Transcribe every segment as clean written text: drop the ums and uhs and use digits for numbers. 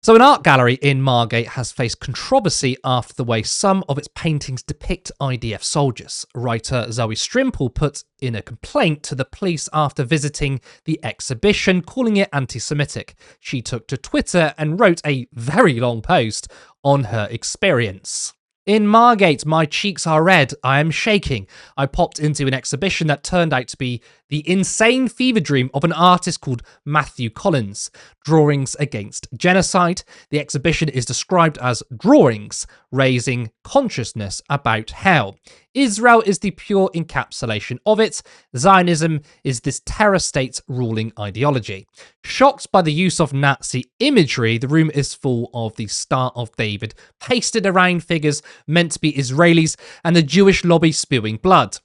So an art gallery in Margate has faced controversy after the way some of its paintings depict IDF soldiers. Writer Zoe Strimple put in a complaint to the police after visiting the exhibition, calling it anti-Semitic. She took to Twitter and wrote a very long post on her experience. In Margate, my cheeks are red. I am shaking. I popped into an exhibition that turned out to be the insane fever dream of an artist called Matthew Collins. Drawings Against Genocide. The exhibition is described as drawings raising consciousness about hell. Israel is the pure encapsulation of it. Zionism is this terror state's ruling ideology. Shocked by the use of Nazi imagery, the room is full of the Star of David pasted around figures meant to be Israelis and the Jewish lobby spewing blood.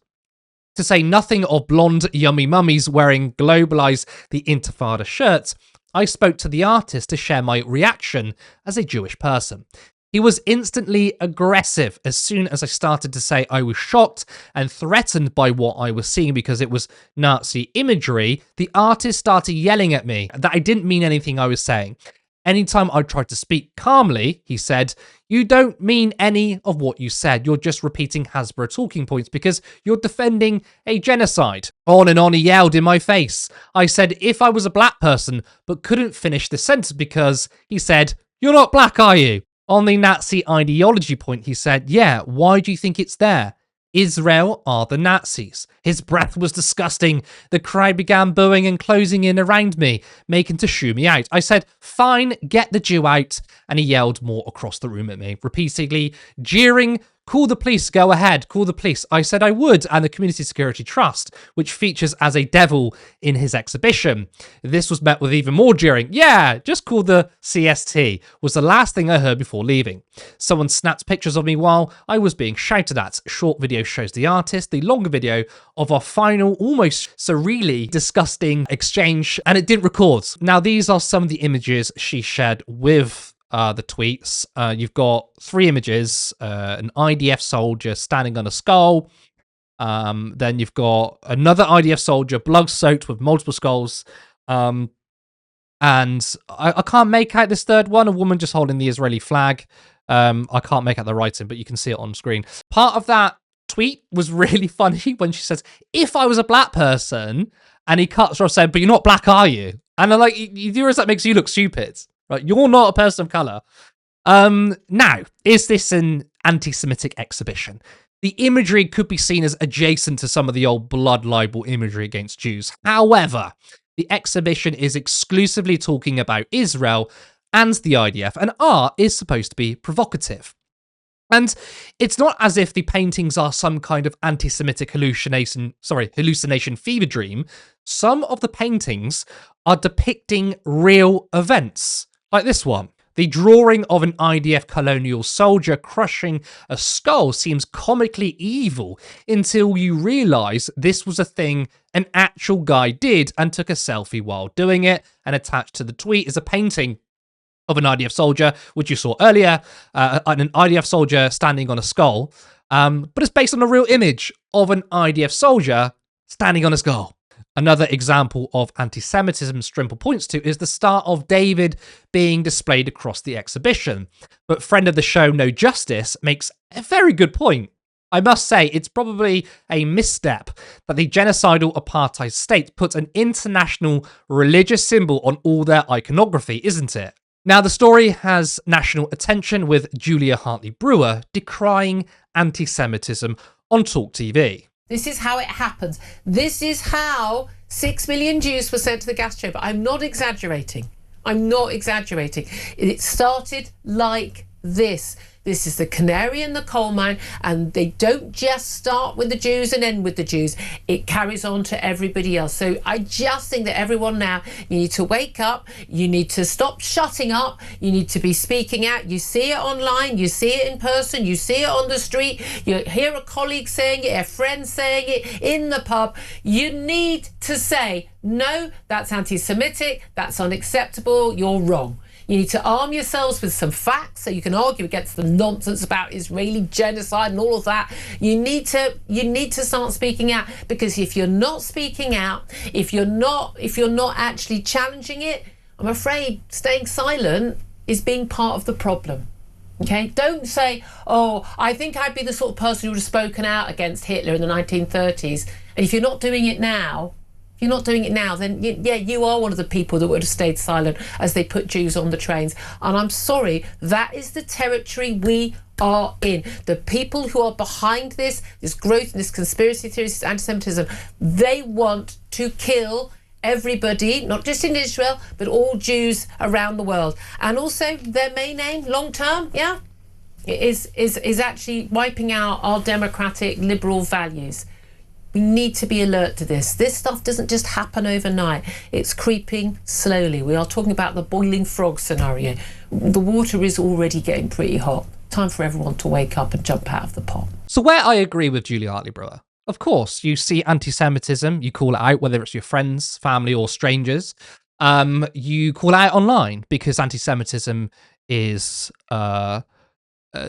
To say nothing of blonde yummy mummies wearing Globalize the Intifada shirts, I spoke to the artist to share my reaction as a Jewish person. He was instantly aggressive as soon as I started to say I was shocked and threatened by what I was seeing because it was Nazi imagery. The artist started yelling at me that I didn't mean anything I was saying. Anytime I tried to speak calmly, he said, "You don't mean any of what you said. You're just repeating Hasbro talking points because you're defending a genocide." On and on he yelled in my face. I said if I was a black person, but couldn't finish the sentence because he said, "You're not black, are you?" On the Nazi ideology point, he said, "Yeah, why do you think it's there? Israel are the Nazis." His breath was disgusting. The crowd began booing and closing in around me, making to shoo me out. I said, "Fine, get the Jew out." And he yelled more across the room at me, repeatedly jeering, "Call the police, go ahead, call the police." I said I would, and the Community Security Trust, which features as a devil in his exhibition. This was met with even more jeering. "Yeah, just call the CST," was the last thing I heard before leaving. Someone snapped pictures of me while I was being shouted at. Short video shows the artist, the longer video of our final, almost surreally disgusting exchange, and it didn't record. Now, these are some of the images she shared with the tweets. You've got 3 images, an IDF soldier standing on a skull. Then you've got another IDF soldier, blood-soaked with multiple skulls. And I can't make out this third one, a woman just holding the Israeli flag. I can't make out the writing, but you can see it on screen. Part of that tweet was really funny when she says, "If I was a black person," and he cuts her off saying, "But you're not black, are you?" And I'm like, you do realize that makes you look stupid. Right, you're not a person of colour. Now, is this an anti-Semitic exhibition? The imagery could be seen as adjacent to some of the old blood libel imagery against Jews. However, the exhibition is exclusively talking about Israel and the IDF, and art is supposed to be provocative. And it's not as if the paintings are some kind of anti-Semitic hallucination fever dream. Some of the paintings are depicting real events. Like this one. The drawing of an IDF colonial soldier crushing a skull seems comically evil until you realise this was a thing an actual guy did and took a selfie while doing it, and attached to the tweet is a painting of an IDF soldier, which you saw earlier, an IDF soldier standing on a skull, but it's based on a real image of an IDF soldier standing on a skull. Another example of anti-Semitism Strimple points to is the Star of David being displayed across the exhibition. But friend of the show, No Justice, makes a very good point. I must say, it's probably a misstep that the genocidal apartheid state puts an international religious symbol on all their iconography, isn't it? Now, the story has national attention with Julia Hartley-Brewer decrying anti-Semitism on Talk TV. This is how it happens. This is how 6 million Jews were sent to the gas chamber. I'm not exaggerating. I'm not exaggerating. It started like this. This is the canary in the coal mine, and they don't just start with the Jews and end with the Jews. It carries on to everybody else. So I just think that everyone now, you need to wake up. You need to stop shutting up. You need to be speaking out. You see it online. You see it in person. You see it on the street. You hear a colleague saying it, a friend saying it in the pub. You need to say, no, that's anti-Semitic. That's unacceptable. You're wrong. You need to arm yourselves with some facts so you can argue against the nonsense about Israeli genocide and all of that. You need to start speaking out, because if you're not speaking out, if you're not actually challenging it, I'm afraid staying silent is being part of the problem. Okay, don't say, oh, I think I'd be the sort of person who would have spoken out against Hitler in the 1930s. And if you're not doing it now, then you are one of the people that would have stayed silent as they put Jews on the trains. And I'm sorry, that is the territory we are in. The people who are behind this growth and this conspiracy theories, this anti-Semitism, they want to kill everybody, not just in Israel, but all Jews around the world. And also their main aim, long term, is actually wiping out our democratic liberal values. We need to be alert to this. This stuff doesn't just happen overnight. It's creeping slowly. We are talking about the boiling frog scenario. The water is already getting pretty hot. Time for everyone to wake up and jump out of the pot. So where I agree with Julia Hartley-Brewer, of course, you see anti-Semitism, you call it out, whether it's your friends, family, or strangers. You call it out online because anti-Semitism is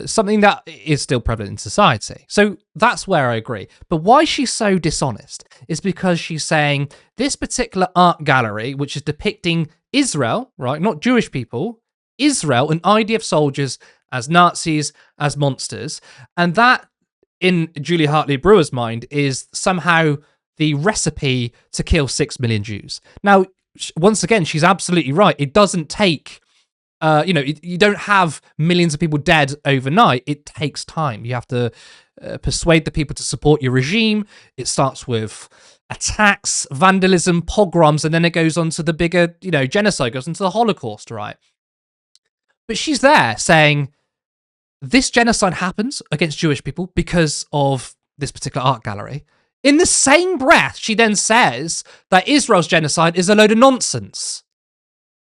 something that is still prevalent in society. So that's where I agree. But why she's so dishonest is because she's saying this particular art gallery, which is depicting Israel, right, not Jewish people, Israel and IDF soldiers as Nazis, as monsters, and that, in Julia Hartley-Brewer's mind, is somehow the recipe to kill 6 million Jews. Now, once again, she's absolutely right. It doesn't take, you don't have millions of people dead overnight. It takes time. You have to persuade the people to support your regime. It starts with attacks, vandalism, pogroms, and then it goes on to the bigger, genocide, goes into the Holocaust, right? But she's there saying, this genocide happens against Jewish people because of this particular art gallery. In the same breath, she then says that Israel's genocide is a load of nonsense.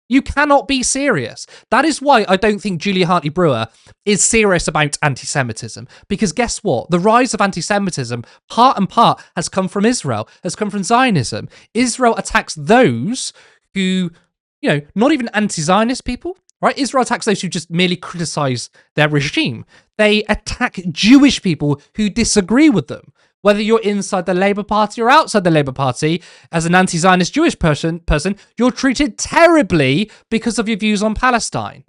You cannot be serious. That is why I don't think Julia Hartley-Brewer is serious about anti-Semitism. Because guess what? The rise of anti-Semitism, part and part, has come from Israel, has come from Zionism. Israel attacks those who, not even anti-Zionist people, right? Israel attacks those who just merely criticize their regime. They attack Jewish people who disagree with them. Whether you're inside the Labour Party or outside the Labour Party, as an anti-Zionist Jewish person, you're treated terribly because of your views on Palestine.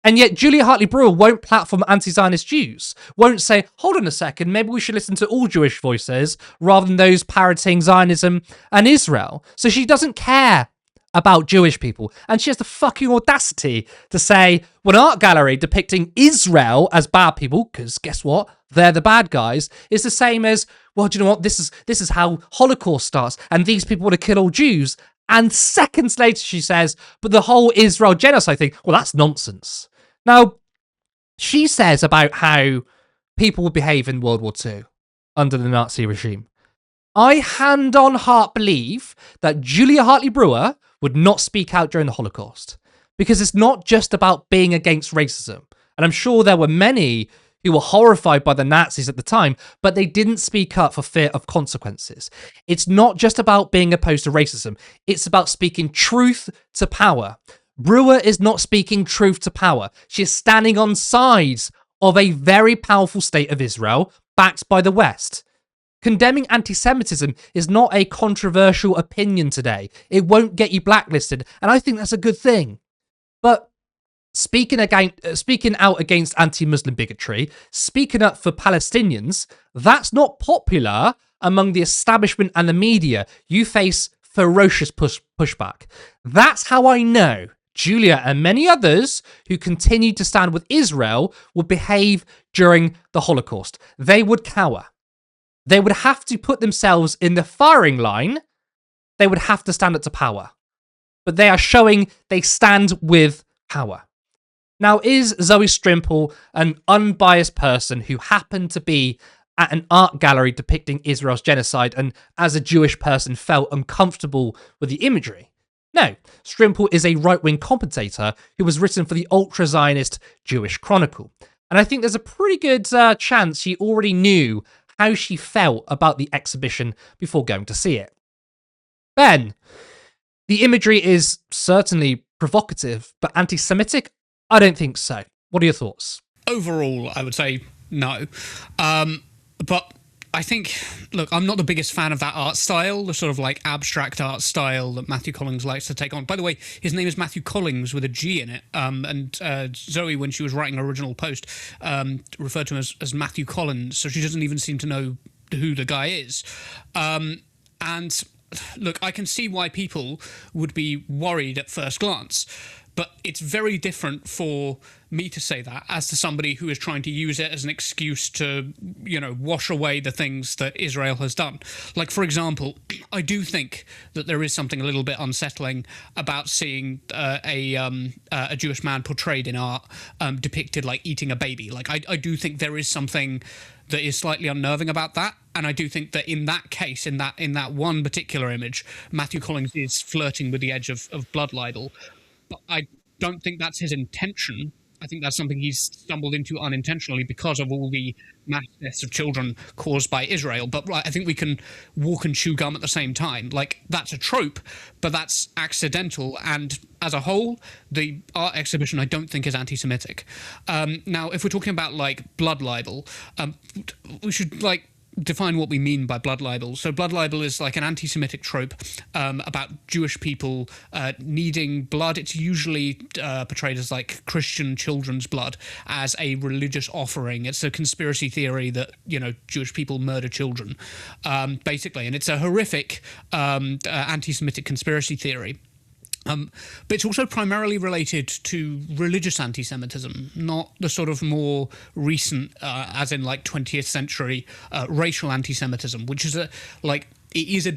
And yet Julia Hartley-Brewer won't platform anti-Zionist Jews, won't say, hold on a second, maybe we should listen to all Jewish voices rather than those parroting Zionism and Israel. So she doesn't care about Jewish people. And she has the fucking audacity to say, well, an art gallery depicting Israel as bad people, because guess what? They're the bad guys, is the same as, well, do you know what? This is how Holocaust starts, and these people want to kill all Jews. And seconds later, she says, but the whole Israel genocide thing, well, that's nonsense. Now, she says about how people would behave in World War II under the Nazi regime. I hand on heart believe that Julia Hartley-Brewer would not speak out during the Holocaust, because it's not just about being against racism. And I'm sure there were many who were horrified by the Nazis at the time, but they didn't speak up for fear of consequences. It's not just about being opposed to racism. It's about speaking truth to power. Brewer is not speaking truth to power. She is standing on sides of a very powerful state of Israel, backed by the West. Condemning anti-Semitism is not a controversial opinion today. It won't get you blacklisted, and I think that's a good thing. But speaking out against anti-Muslim bigotry, speaking up for Palestinians, that's not popular among the establishment and the media. You face ferocious pushback. That's how I know Julia and many others who continue to stand with Israel would behave during the Holocaust. They would cower. They would have to put themselves in the firing line. They would have to stand up to power. But they are showing they stand with power. Now, is Zoe Strimple an unbiased person who happened to be at an art gallery depicting Israel's genocide and, as a Jewish person, felt uncomfortable with the imagery? No, Strimple is a right-wing commentator who was written for the ultra-Zionist Jewish Chronicle. And I think there's a pretty good chance she already knew how she felt about the exhibition before going to see it. Ben, the imagery is certainly provocative, but anti-Semitic? I don't think so. What are your thoughts? Overall, I would say no. But I think, look, I'm not the biggest fan of that art style, the sort of like abstract art style that Matthew Collings likes to take on. By the way, his name is Matthew Collings with a G in it. And Zoe, when she was writing her original post, referred to him as Matthew Collins, so she doesn't even seem to know who the guy is. And look, I can see why people would be worried at first glance, but it's very different for me to say that as to somebody who is trying to use it as an excuse to, wash away the things that Israel has done. Like, for example, I do think that there is something a little bit unsettling about seeing a Jewish man portrayed in art depicted like eating a baby. Like, I do think there is something that is slightly unnerving about that, and I do think that in that case, in that one particular image, Matthew Collings is flirting with the edge of blood libel. But I don't think that's his intention. I think that's something he's stumbled into unintentionally because of all the mass deaths of children caused by Israel. But I think we can walk and chew gum at the same time. Like, that's a trope, but that's accidental. And as a whole, the art exhibition I don't think is anti-Semitic. Now, if we're talking about like blood libel, we should like define what we mean by blood libel. So blood libel is like an anti-Semitic trope about Jewish people needing blood. It's usually portrayed as like Christian children's blood as a religious offering. It's a conspiracy theory that, Jewish people murder children, basically. And it's a horrific anti-Semitic conspiracy theory. But it's also primarily related to religious anti-Semitism, not the sort of more recent, as in like 20th century, racial anti-Semitism, which is it is a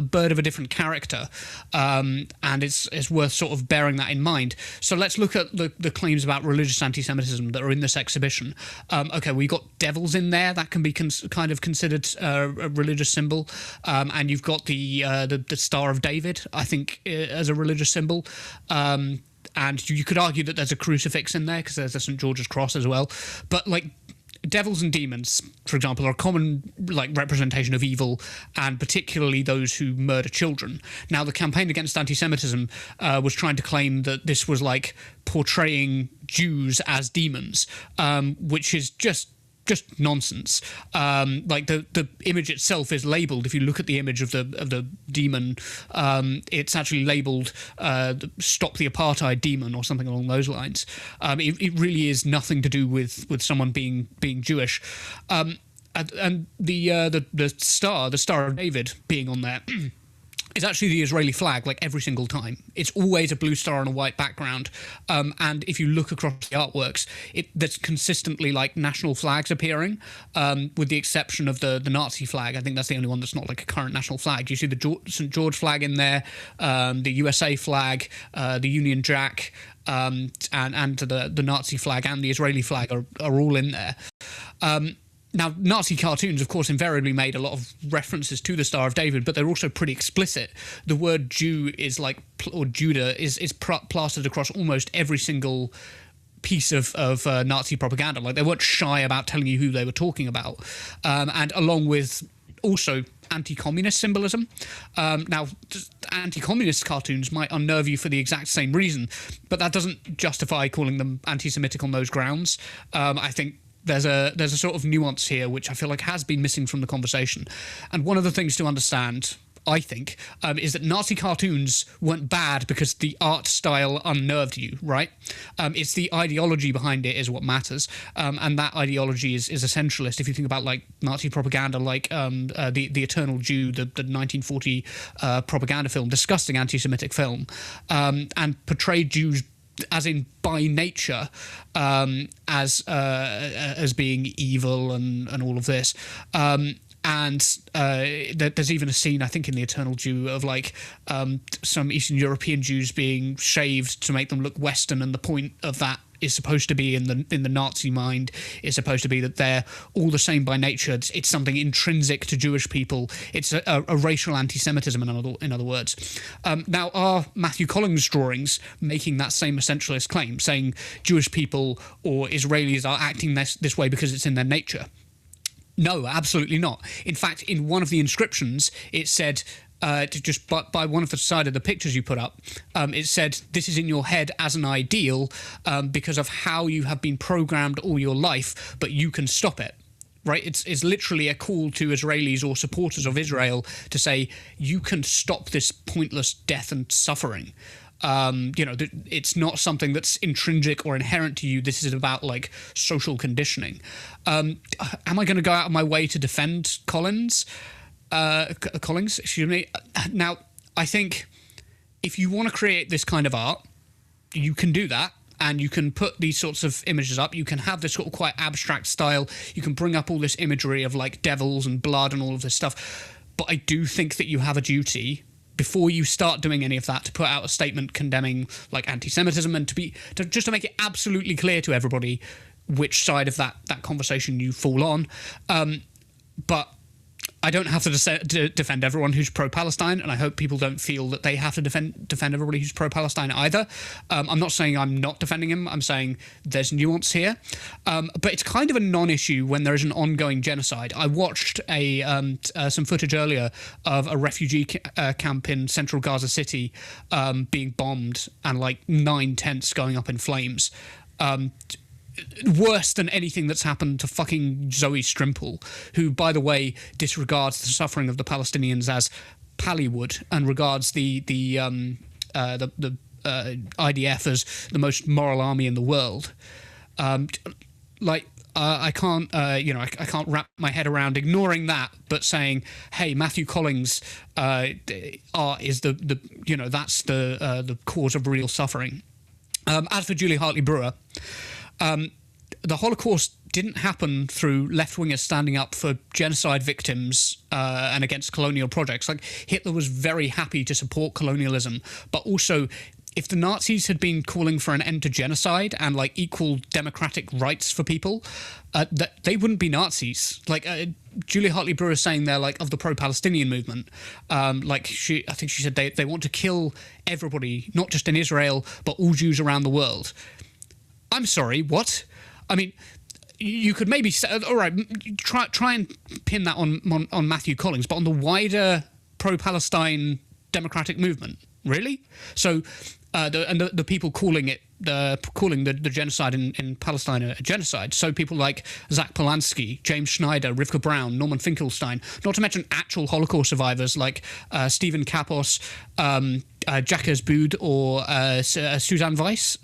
bird of a different character, and it's worth sort of bearing that in mind. So let's look at the claims about religious anti-Semitism that are in this exhibition. Okay, we've got devils in there that can be kind of considered a religious symbol, and you've got the Star of David, I think, as a religious symbol. And you could argue that there's a crucifix in there because there's a St. George's cross as well. But like, devils and demons, for example, are a common like representation of evil, and particularly those who murder children. Now, the Campaign Against Anti-Semitism was trying to claim that this was like portraying Jews as demons, which is just nonsense. Like the image itself is labelled. If you look at the image of the demon, it's actually labelled "Stop the Apartheid Demon" or something along those lines. It really is nothing to do with someone being Jewish. And the Star of David being on there. It's actually the Israeli flag, like every single time. It's always a blue star on a white background. And if you look across the artworks, there's consistently like national flags appearing, with the exception of the Nazi flag. I think that's the only one that's not like a current national flag. You see the St. George flag in there, the USA flag, the Union Jack, and the Nazi flag and the Israeli flag are all in there. Now, Nazi cartoons, of course, invariably made a lot of references to the Star of David, but they're also pretty explicit. The word Jew is like, or Judah is plastered across almost every single piece of Nazi propaganda. Like, they weren't shy about telling you who they were talking about. And along with also anti-communist symbolism. Now, anti-communist cartoons might unnerve you for the exact same reason, but that doesn't justify calling them anti-Semitic on those grounds. I think there's a sort of nuance here which I feel like has been missing from the conversation. And one of the things to understand, I think, is that Nazi cartoons weren't bad because the art style unnerved you, right? It's the ideology behind it is what matters, and that ideology is essentialist. If you think about like Nazi propaganda, like the Eternal Jew, the 1940 propaganda film, disgusting anti-Semitic film, and portrayed Jews as in by nature, as being evil and all of this. And there's even a scene, I think, in The Eternal Jew of like some Eastern European Jews being shaved to make them look Western, and the point of that is supposed to be in the Nazi mind is supposed to be that they're all the same by nature. It's something intrinsic to Jewish people. It's a racial anti-Semitism, in other words. Now, are Matthew Collings' drawings making that same essentialist claim, saying Jewish people or Israelis are acting this way because it's in their nature? No, absolutely not. In fact, in one of the inscriptions, it said, just by one of the side of the pictures you put up, it said, "This is in your head as an ideal because of how you have been programmed all your life, but you can stop it." right? It's literally a call to Israelis or supporters of Israel to say, you can stop this pointless death and suffering. It's not something that's intrinsic or inherent to you. This is about like social conditioning. Am I going to go out of my way to defend Collins? Excuse me. Now, I think if you want to create this kind of art, you can do that. And you can put these sorts of images up. You can have this sort of quite abstract style. You can bring up all this imagery of like devils and blood and all of this stuff. But I do think that you have a duty, before you start doing any of that, to put out a statement condemning like anti-Semitism, and to make it absolutely clear to everybody which side of that conversation you fall on. But I don't have to defend everyone who's pro-Palestine, and I hope people don't feel that they have to defend everybody who's pro-Palestine either. I'm not saying I'm not defending him. I'm saying there's nuance here. But it's kind of a non-issue when there is an ongoing genocide. I watched some footage earlier of a refugee camp in central Gaza City being bombed and like 9 tents going up in flames. Worse than anything that's happened to fucking Zoe Strimple, who, by the way, disregards the suffering of the Palestinians as Pallywood and regards the IDF as the most moral army in the world. I can't wrap my head around ignoring that, but saying, hey, Matthew Collings' art is that's the cause of real suffering. As for Julie Hartley Brewer, the Holocaust didn't happen through left-wingers standing up for genocide victims and against colonial projects. Like, Hitler was very happy to support colonialism, but also, if the Nazis had been calling for an end to genocide and like equal democratic rights for people, that they wouldn't be Nazis. Like Julie Hartley Brewer is saying there, like, of the pro-Palestinian movement, I think she said they want to kill everybody, not just in Israel, but all Jews around the world. I'm sorry, what? I mean, you could maybe say, all right, try and pin that on Matthew Collings, but on the wider pro-Palestine democratic movement, really? So, the people calling the genocide in Palestine a genocide. So people like Zach Polanski, James Schneider, Rivka Brown, Norman Finkelstein, not to mention actual Holocaust survivors like Stephen Kapos, Jacques Boud, or Suzanne Weiss.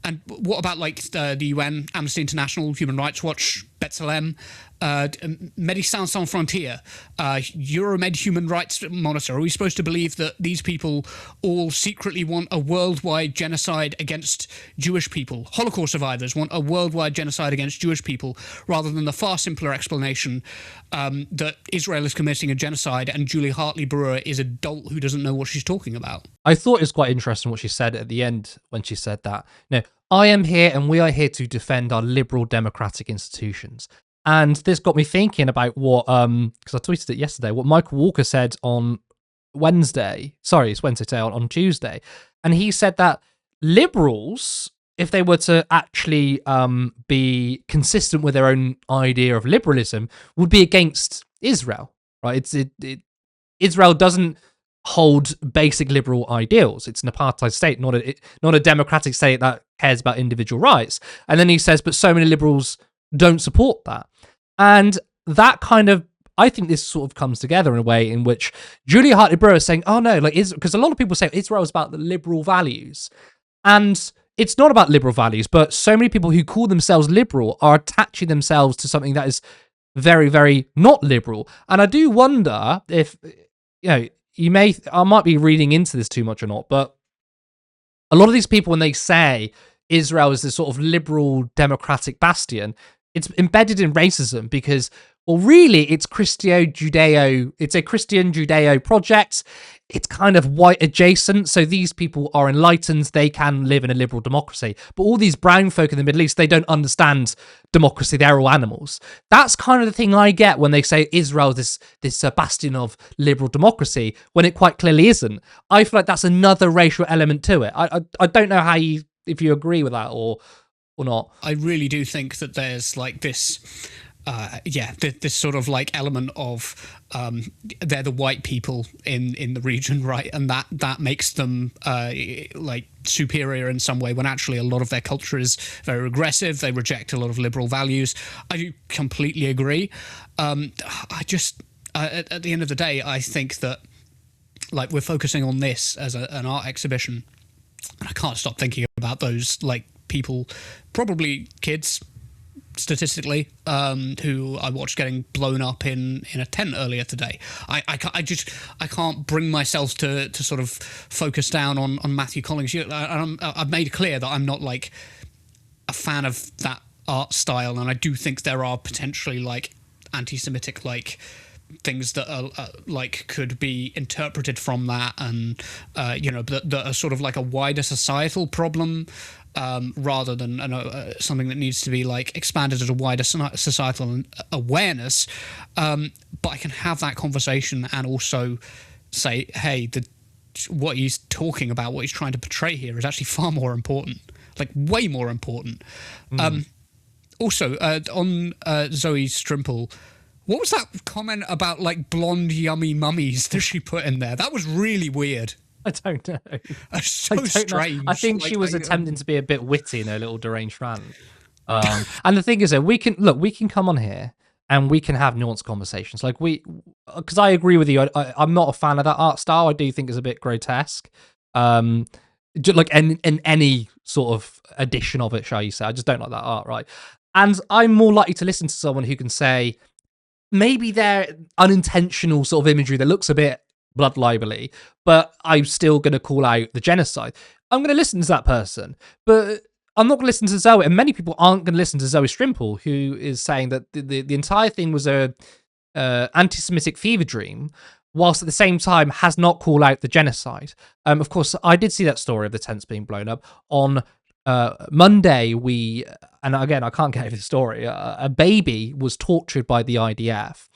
And what about like the UN, Amnesty International, Human Rights Watch, B'Tselem, Médecins Sans Frontières, Euromed Human Rights Monitor? Are we supposed to believe that these people all secretly want a worldwide genocide against Jewish people? Holocaust survivors want a worldwide genocide against Jewish people, rather than the far simpler explanation that Israel is committing a genocide and Julie Hartley Brewer is a dolt who doesn't know what she's talking about. I thought it was quite interesting what she said at the end when she said that. No, I am here and we are here to defend our liberal democratic institutions. And this got me thinking about what, because I tweeted it yesterday, what Michael Walker said on Wednesday. Sorry, it's Wednesday today, on Tuesday. And he said that liberals, if they were to actually be consistent with their own idea of liberalism, would be against Israel, right? Israel doesn't hold basic liberal ideals. It's an apartheid state, not a democratic state that cares about individual rights. And then he says, but so many liberals don't support that. And that kind of, I think this sort of comes together in a way in which Julia Hartley Brewer is saying, oh no, like, because a lot of people say Israel is about the liberal values. And it's not about liberal values, but so many people who call themselves liberal are attaching themselves to something that is very, very not liberal. And I do wonder if, I might be reading into this too much or not, but a lot of these people, when they say Israel is this sort of liberal democratic bastion, it's embedded in racism because, well, really, it's a Christian Judeo project. It's kind of white adjacent. So these people are enlightened. They can live in a liberal democracy. But all these brown folk in the Middle East, they don't understand democracy. They're all animals. That's kind of the thing I get when they say Israel is this bastion of liberal democracy, when it quite clearly isn't. I feel like that's another racial element to it. I don't know if you agree with that or not. I really do think that there's like this this sort of like element of they're the white people in the region, right? And that makes them like superior in some way, when actually a lot of their culture is very regressive. They reject a lot of liberal values. I completely agree. I just at the end of the day, I think that like we're focusing on this as an art exhibition, and I can't stop thinking about those like people, probably kids, statistically, who I watched getting blown up in a tent earlier today. I can't bring myself to sort of focus down on Matthew Collings. I've made clear that I'm not like a fan of that art style, and I do think there are potentially like anti-Semitic like things that are like could be interpreted from that, and that are sort of like a wider societal problem, rather than something that needs to be like expanded as a wider societal awareness. But I can have that conversation and also say, hey, what he's talking about, what he's trying to portray here, is actually far more important, like way more important. Also, on Zoe Strimple, what was that comment about like blonde yummy mummies that she put in there? That was really weird. I don't know. So strange. I think she was attempting to be a bit witty in her little deranged rant. And the thing is that we can come on here and we can have nuanced conversations. Like because I agree with you. I'm not a fan of that art style. I do think it's a bit grotesque. Just like in any sort of edition of it, shall you say? I just don't like that art, right? And I'm more likely to listen to someone who can say, maybe they're unintentional sort of imagery that looks a bit blood libel-y, but I'm still going to call out the genocide. I'm going to listen to that person, but I'm not going to listen to Zoe. And many people aren't going to listen to Zoe Strimple, who is saying that the entire thing was a anti-Semitic fever dream, whilst at the same time has not called out the genocide. Of course, I did see that story of the tents being blown up. On Monday, and again, I can't get over the story, a baby was tortured by the IDF.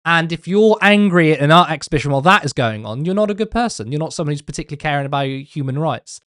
And if you're angry at an art exhibition while that is going on, you're not a good person. You're not someone who's particularly caring about human rights.